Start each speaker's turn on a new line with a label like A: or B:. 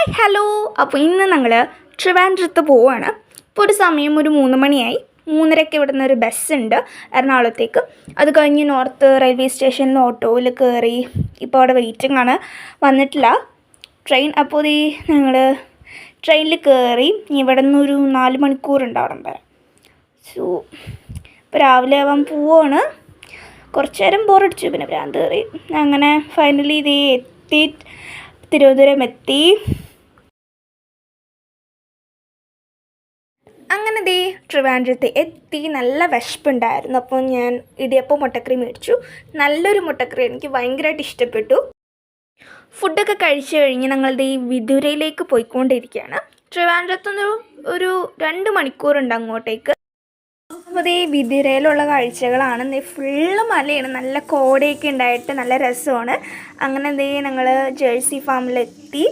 A: Hi hello. അപ്പോൾ ഇന്ന് ഞങ്ങൾ ട്രിവാൻഡ്രത്ത് പോവുകയാണ്. ഇപ്പോൾ ഒരു സമയം ഒരു 3 മണിയായി. 3:30 ഇവിടെ നിന്നൊരു ബസ്സുണ്ട് എറണാകുളത്തേക്ക്. അത് കഴിഞ്ഞ് നോർത്ത് റെയിൽവേ സ്റ്റേഷനിൽ ഓട്ടോയിൽ കയറി. ഇപ്പോൾ അവിടെ വെയിറ്റിംഗ് ആണ്, വന്നിട്ടില്ല ട്രെയിൻ. അപ്പോൾ ഞങ്ങൾ ട്രെയിനിൽ കയറി. ഇവിടെ നിന്നൊരു 4 മണിക്കൂറുണ്ട് അവിടെ വരെ. സോ ഇപ്പോൾ രാവിലെ ആവാൻ പോവുകയാണ്. കുറച്ച് നേരം ബോറടിച്ചു, പിന്നെ ഭ്രാന്ത് കയറി. അങ്ങനെ ഫൈനലി എത്തി, തിരുവനന്തപുരം എത്തി. അങ്ങനെ ട്രിവാൻഡ്രത്ത് എത്തി. നല്ല വിശപ്പുണ്ടായിരുന്നു. അപ്പോൾ ഞാൻ ഇടിയപ്പം മുട്ടക്കറി മേടിച്ചു. നല്ലൊരു മുട്ടക്കറി, എനിക്ക് ഭയങ്കരമായിട്ട് ഇഷ്ടപ്പെട്ടു. ഫുഡൊക്കെ കഴിച്ചു കഴിഞ്ഞ് ഞങ്ങൾ വിദുരയിലേക്ക് പോയിക്കൊണ്ടിരിക്കുകയാണ്. ട്രിവാൻഡ്രത്തുനിന്ന് ഒരു 2 മണിക്കൂറുണ്ട് അങ്ങോട്ടേക്ക്. അപ്പോൾ വിദുരയിലുള്ള കാഴ്ചകളാണ്. ഫുള്ള് മലയാണ്, നല്ല കോടയൊക്കെ ഉണ്ടായിട്ട് നല്ല രസമാണ്. അങ്ങനെ ഞങ്ങൾ ജേഴ്സി ഫാമിലെത്തി.